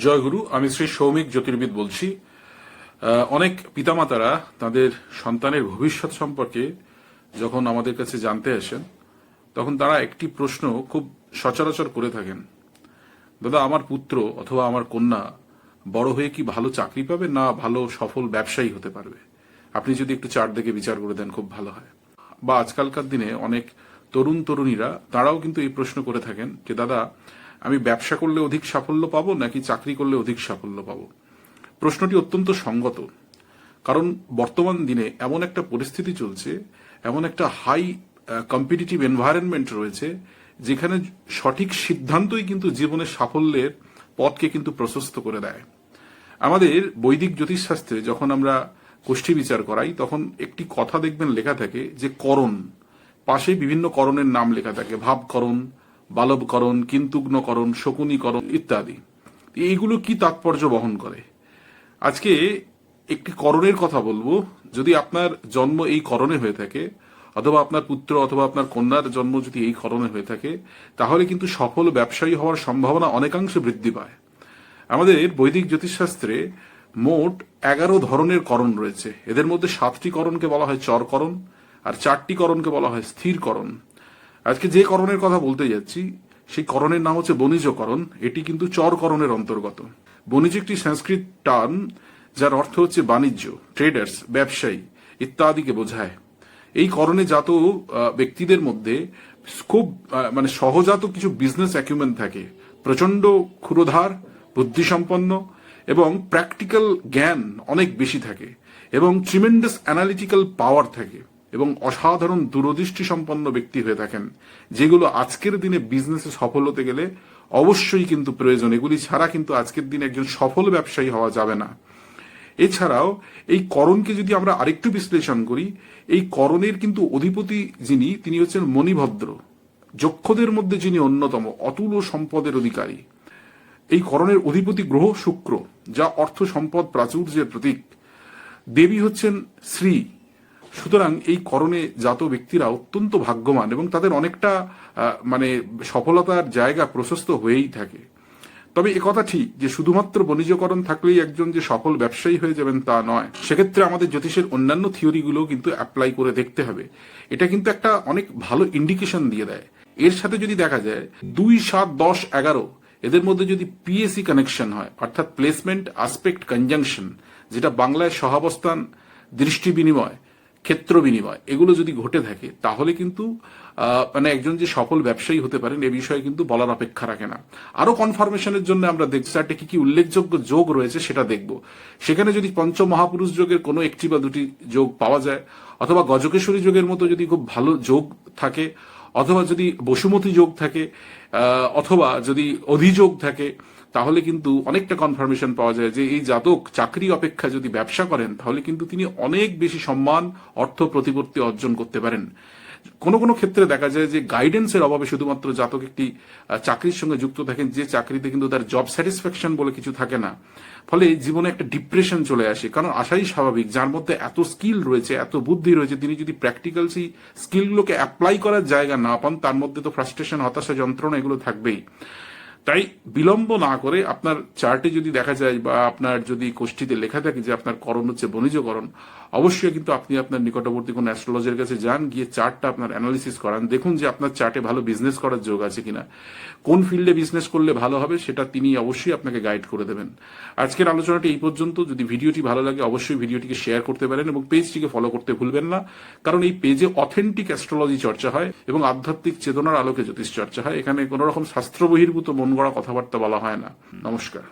জয়গুরু। আমি শ্রী সৌমিক জ্যোতির্বিদ বলছি। অনেক পিতামাতারা তাদের সন্তানের ভবিষ্যৎ সম্পর্কে যখন আমাদের কাছে জানতে আসেন, তখন তারা একটি প্রশ্ন খুব সচরাচর করে থাকেন, দাদা আমার পুত্র অথবা আমার কন্যা বড় হয়ে কি ভালো চাকরি পাবে না ভালো সফল ব্যবসায়ী হতে পারবে? আপনি যদি একটু চারদিকে বিচার করে দেন খুব ভালো হয়। বা আজকালকার দিনে অনেক তরুণ তরুণীরা তারাও কিন্তু এই প্রশ্ন করে থাকেন যে দাদা আমি ব্যবসা করলে অধিক সাফল্য পাবো নাকি চাকরি করলে অধিক সাফল্য পাবো? প্রশ্নটি অত্যন্ত সঙ্গত, কারণ বর্তমান দিনে এমন একটা পরিস্থিতি চলছে, এমন একটা হাই কম্পিটিটিভ এনভায়রনমেন্ট রয়েছে যেখানে সঠিক সিদ্ধান্তই কিন্তু জীবনের সাফল্যের পথকে কিন্তু প্রশস্ত করে দেয়। আমাদের বৈদিক জ্যোতিষশাস্ত্রে যখন আমরা কোষ্ঠী বিচার করাই তখন একটি কথা দেখবেন লেখা থাকে যে করণ, পাশে বিভিন্ন করণের নাম লেখা থাকে, ভাবকরণ, বালবকরণ, কিন্তুগ্নকরণ, শকুনীকরণ ইত্যাদি। এইগুলো কি তাৎপর্য বহন করে? আজকে একটি করণের কথা বলবো। যদি আপনার জন্ম এই করণে হয়ে থাকে, অথবা আপনার পুত্র অথবা আপনার কন্যার জন্ম যদি এই করণে হয়ে থাকে, তাহলে কিন্তু সফল ব্যবসায়ী হওয়ার সম্ভাবনা অনেকাংশে বৃদ্ধি পায়। আমাদের বৈদিক জ্যোতিষশাস্ত্রে মোট 11 ধরনের করণ রয়েছে। এদের মধ্যে 7টি করণকে বলা হয় চরকরণ, আর 4টি করণকে বলা হয় স্থিরকরণ। আজকে যে করণের কথা বলতে যাচ্ছি সেই করণের নাম হচ্ছে বণিজকরণ। এটি কিন্তু চরকরণের অন্তর্গত। বণিজ একটি সংস্কৃত টার্ম যার অর্থ হচ্ছে বাণিজ্য, ট্রেডার্স, ব্যবসায়ী ইত্যাদিকে বোঝায়। এই করণে জাত ব্যক্তিদের মধ্যে খুব সহজাত কিছু বিজনেস অ্যাকিউমেন থাকে, প্রচন্ড ক্ষুরধার, বুদ্ধিসম্পন্ন এবং প্র্যাকটিক্যাল জ্ঞান অনেক বেশি থাকে, এবং ট্রিমেন্ডাস অ্যানালিটিক্যাল পাওয়ার থাকে, এবং অসাধারণ দূরদৃষ্টি সম্পন্ন ব্যক্তি হয়ে থাকেন, যেগুলো আজকের দিনে বিজনেসে সফল হতে গেলে অবশ্যই কিন্তু প্রয়োজন। এগুলি ছাড়া কিন্তু আজকের দিনে একজন সফল ব্যবসায়ী হওয়া যাবে না। এছাড়াও এই করণকে যদি আমরা আরেকটু বিশ্লেষণ করি, এই করণের কিন্তু অধিপতি যিনি, তিনি হচ্ছেন মণিভদ্র, যক্ষদের মধ্যে যিনি অন্যতম, অতুল সম্পদের অধিকারী। এই করণের অধিপতি গ্রহ শুক্র, যা অর্থ সম্পদ প্রাচুর্যের প্রতীক। দেবী হচ্ছেন শ্রী। সুতরাং এই করণে জাত ব্যক্তিরা অত্যন্ত ভাগ্যবান এবং তাদের অনেকটা সফলতার জায়গা প্রশস্ত হয়েই থাকে। তবে একথা ঠিক যে শুধুমাত্র বণিজকরণ থাকলেই একজন যে সফল ব্যবসায়ী হয়ে যাবেন তা নয়। সেক্ষেত্রে আমাদের জ্যোতিষের অন্যান্য থিওরিগুলো কিন্তু অ্যাপ্লাই করে দেখতে হবে। এটা কিন্তু একটা অনেক ভালো ইন্ডিকেশন দিয়ে দেয়। এর সাথে যদি দেখা যায় 2, 7, 10, 11 এদের মধ্যে যদি পিএসি কানেকশন হয়, অর্থাৎ প্লেসমেন্ট আসপেক্ট কনজাংশন, যেটা বাংলায় সহাবস্থান, দৃষ্টি বিনিময়, ক্ষেত্র বিনিময়, এগুলো যদি ঘটে থাকে, তাহলে কিন্তু একজন যে সফল ব্যবসায়ী হতে পারেন এ বিষয়ে কিন্তু বলার অপেক্ষা রাখে না। আরো কনফার্মেশনের জন্য আমরা চারটে কি কি উল্লেখযোগ্য যোগ রয়েছে সেটা দেখব। সেখানে যদি পঞ্চ মহাপুরুষ যোগের কোনো একটি বা দুটি যোগ পাওয়া যায়, অথবা গজকেশ্বরী যোগের মতো যদি খুব ভালো যোগ থাকে, অথবা যদি বসুমতী যোগ থাকে, অথবা যদি অধিযোগ থাকে, তাহলে কিন্তু অনেকটা কনফার্মেশন পাওয়া যায় যে এই জাতক চাকরি অপেক্ষা যদি ব্যবসা করেন তাহলে কিন্তু তিনি অনেক বেশি সম্মান, অর্থ প্রতিপত্তি অর্জন করতে পারেন। কোনো কোনো ক্ষেত্রে দেখা যায় যে গাইডেন্সের অভাবে শুধুমাত্র জাতক একটি চাকরির সঙ্গে যুক্ত থাকেন, যে চাকরিতে কিন্তু তার জব স্যাটিসফ্যাকশন বলে কিছু থাকে না। ফলে জীবনে একটা ডিপ্রেশন চলে আসে, কারণ আসাই স্বাভাবিক। যার মধ্যে এত স্কিল রয়েছে, এত বুদ্ধি রয়েছে, তিনি যদি প্র্যাকটিক্যাল সেই স্কিলগুলোকে অ্যাপ্লাই করার জায়গা না পান, তার মধ্যে তো ফ্রাস্ট্রেশন, হতাশা, যন্ত্রণা এগুলো থাকবেই। তাই বিলম্ব না করে আপনার চার্টে যদি দেখা যায় বা আপনার যদি কোষ্ঠীতে লেখা থাকে যে আপনার করণ হচ্ছে বণিজকরণ, অবশ্যই কিন্তু আপনি আপনার নিকটবর্তী কোনো অ্যাস্ট্রোলজারের কাছে যান, গিয়ে চার্টটা আপনার অ্যানালিসিস করান, দেখুন যে আপনার চার্টে ভালো বিজনেস করার যোগ আছে কিনা, কোন ফিল্ডে বিজনেস করলে ভালো হবে সেটা তিনি অবশ্যই আপনাকে গাইড করে দেবেন। আজকের আলোচনাটি এই পর্যন্ত। যদি ভিডিওটি ভালো লাগে অবশ্যই ভিডিওটিকে শেয়ার করতে পারেন এবং পেজটিকে ফলো করতে ভুলবেন না, কারণ এই পেজে অথেন্টিক অ্যাস্ট্রোলজি চর্চা হয় এবং আধ্যাত্মিক চেতনার আলোকে জ্যোতিষ চর্চা হয়। এখানে কোনো রকম শাস্ত্র বহির্ভূত মন গড়া কথাবার্তা বলা হয় না। নমস্কার।